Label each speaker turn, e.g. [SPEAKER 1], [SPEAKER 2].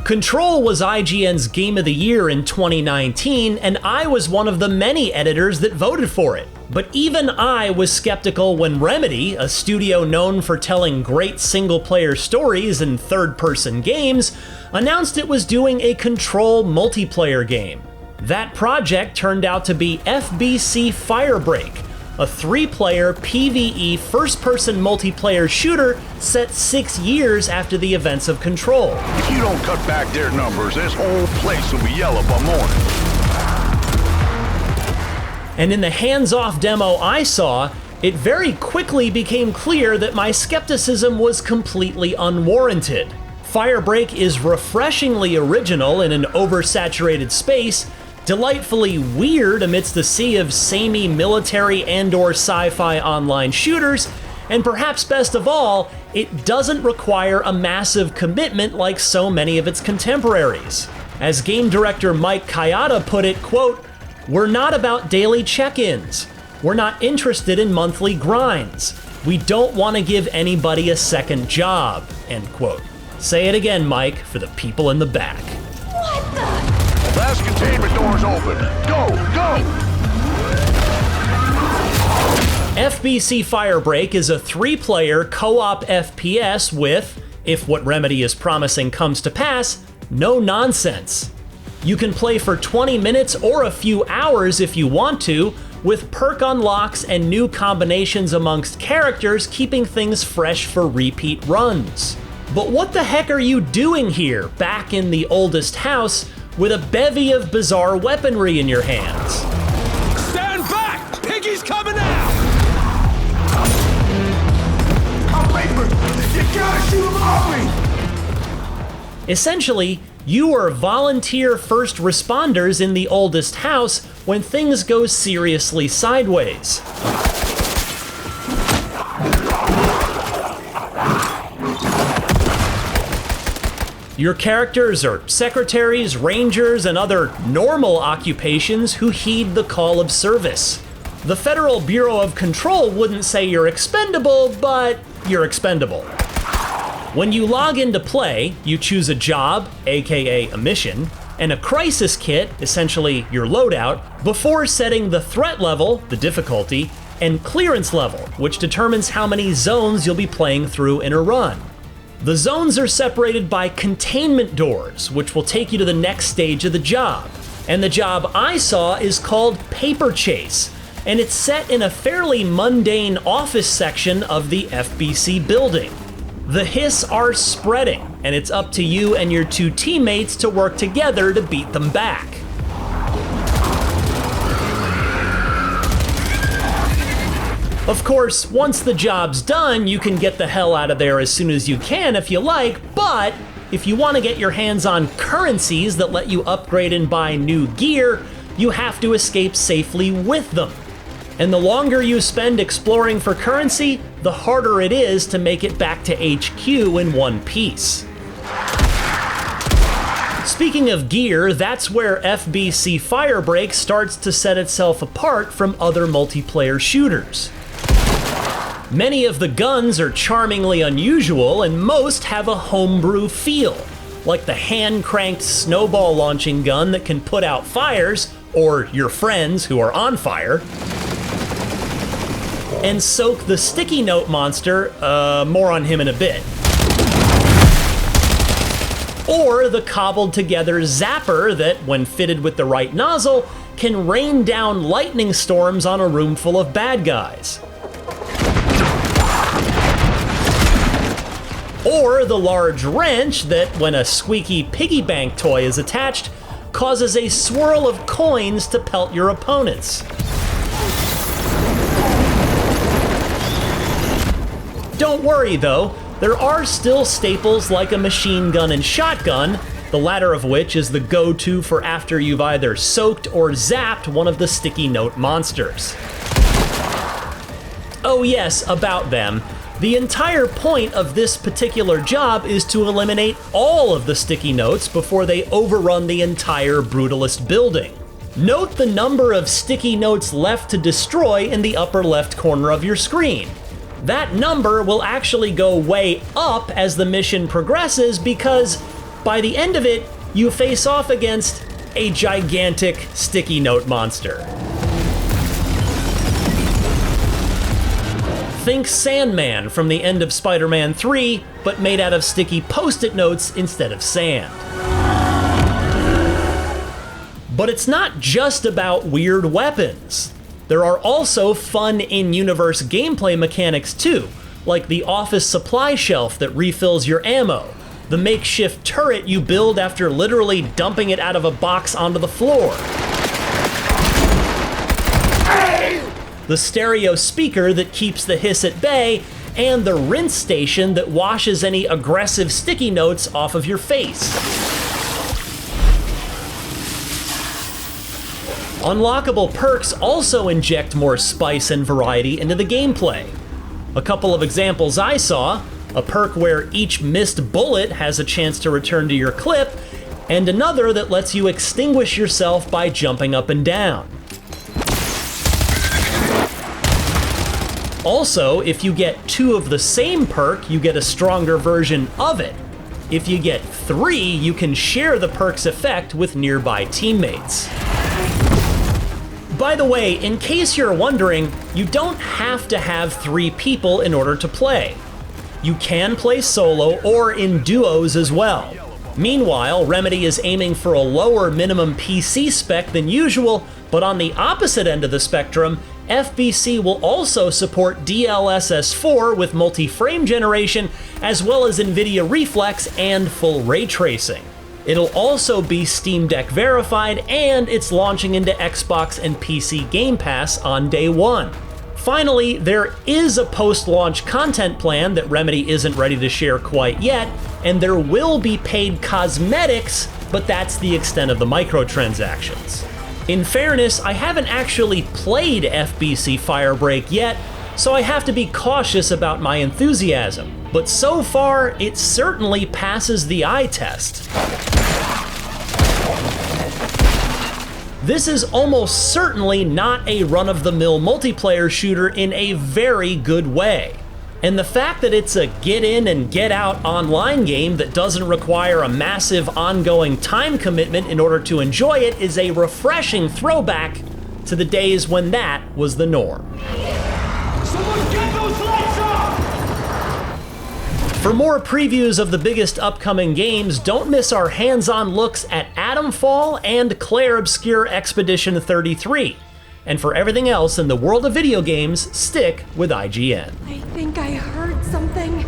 [SPEAKER 1] Control was IGN's Game of the Year in 2019, and I was one of the many editors that voted for it. But even I was skeptical when Remedy, a studio known for telling great single-player stories in third-person games, announced it was doing a Control multiplayer game. That project turned out to be FBC Firebreak, a 3-player PvE first-person multiplayer shooter set 6 years after the events of Control.
[SPEAKER 2] If you don't cut back their numbers, this whole place will be yellow by morning.
[SPEAKER 1] And in the hands-off demo I saw, it very quickly became clear that my skepticism was completely unwarranted. Firebreak is refreshingly original in an oversaturated space, delightfully weird amidst the sea of samey military and/or sci-fi online shooters, and perhaps best of all, it doesn't require a massive commitment like so many of its contemporaries. As game director Mike Kayada put it, quote, "We're not about daily check-ins. We're not interested in monthly grinds. We don't want to give anybody a second job," end quote. Say it again, Mike, for the people in the back.
[SPEAKER 3] What the?
[SPEAKER 2] Last containment door's open. Go, go!
[SPEAKER 1] FBC Firebreak is a 3-player co-op FPS with, if what Remedy is promising comes to pass, no nonsense. You can play for 20 minutes or a few hours if you want to, with perk unlocks and new combinations amongst characters keeping things fresh for repeat runs. But what the heck are you doing here, back in the oldest house, with a bevy of bizarre weaponry in your hands?
[SPEAKER 4] Stand back! Piggy's coming out!
[SPEAKER 2] I'm paper! You gotta shoot him off me!
[SPEAKER 1] Essentially, you are volunteer first responders in the oldest house when things go seriously sideways. Your characters are secretaries, rangers, and other normal occupations who heed the call of service. The Federal Bureau of Control wouldn't say you're expendable, but you're expendable. When you log into play, you choose a job, aka a mission, and a crisis kit, essentially your loadout, before setting the threat level, the difficulty, and clearance level, which determines how many zones you'll be playing through in a run. The zones are separated by containment doors, which will take you to the next stage of the job. And the job I saw is called Paper Chase, and it's set in a fairly mundane office section of the FBC building. The hiss are spreading, and it's up to you and your 2 teammates to work together to beat them back. Of course, once the job's done, you can get the hell out of there as soon as you can if you like, but if you want to get your hands on currencies that let you upgrade and buy new gear, you have to escape safely with them. And the longer you spend exploring for currency, the harder it is to make it back to HQ in one piece. Speaking of gear, that's where FBC Firebreak starts to set itself apart from other multiplayer shooters. Many of the guns are charmingly unusual, and most have a homebrew feel, like the hand-cranked snowball launching gun that can put out fires, or your friends who are on fire, and soak the sticky note monster, more on him in a bit. Or the cobbled together zapper that, when fitted with the right nozzle, can rain down lightning storms on a room full of bad guys. Or the large wrench that, when a squeaky piggy bank toy is attached, causes a swirl of coins to pelt your opponents. Don't worry though, there are still staples like a machine gun and shotgun, the latter of which is the go-to for after you've either soaked or zapped one of the sticky note monsters. Oh yes, about them. The entire point of this particular job is to eliminate all of the sticky notes before they overrun the entire Brutalist building. Note the number of sticky notes left to destroy in the upper left corner of your screen. That number will actually go way up as the mission progresses because By the end of it, you face off against a gigantic sticky note monster. Think Sandman from the end of Spider-Man 3, but made out of sticky post-it notes instead of sand. But it's not just about weird weapons. There are also fun in-universe gameplay mechanics too, like the office supply shelf that refills your ammo, the makeshift turret you build after literally dumping it out of a box onto the floor, the stereo speaker that keeps the hiss at bay, and the rinse station that washes any aggressive sticky notes off of your face. Unlockable perks also inject more spice and variety into the gameplay. A couple of examples I saw: a perk where each missed bullet has a chance to return to your clip, and another that lets you extinguish yourself by jumping up and down. Also, if you get 2 of the same perk, you get a stronger version of it. If you get 3, you can share the perk's effect with nearby teammates. By the way, in case you're wondering, you don't have to have 3 people in order to play. You can play solo or in duos as well. Meanwhile, Remedy is aiming for a lower minimum PC spec than usual, but on the opposite end of the spectrum, FBC will also support DLSS 4 with multi-frame generation, as well as NVIDIA Reflex and full ray tracing. It'll also be Steam Deck verified, and it's launching into Xbox and PC Game Pass on day 1. Finally, there is a post-launch content plan that Remedy isn't ready to share quite yet, and there will be paid cosmetics, but that's the extent of the microtransactions. In fairness, I haven't actually played FBC Firebreak yet, so I have to be cautious about my enthusiasm. But so far, it certainly passes the eye test. This is almost certainly not a run-of-the-mill multiplayer shooter in a very good way. And the fact that it's a get-in and get-out online game that doesn't require a massive ongoing time commitment in order to enjoy it is a refreshing throwback to the days when that was the norm.
[SPEAKER 2] Someone get those lights off!
[SPEAKER 1] For more previews of the biggest upcoming games, don't miss our hands-on looks at Atomfall and Clair Obscur Expedition 33. And for everything else in the world of video games, stick with IGN.
[SPEAKER 3] I think I heard something.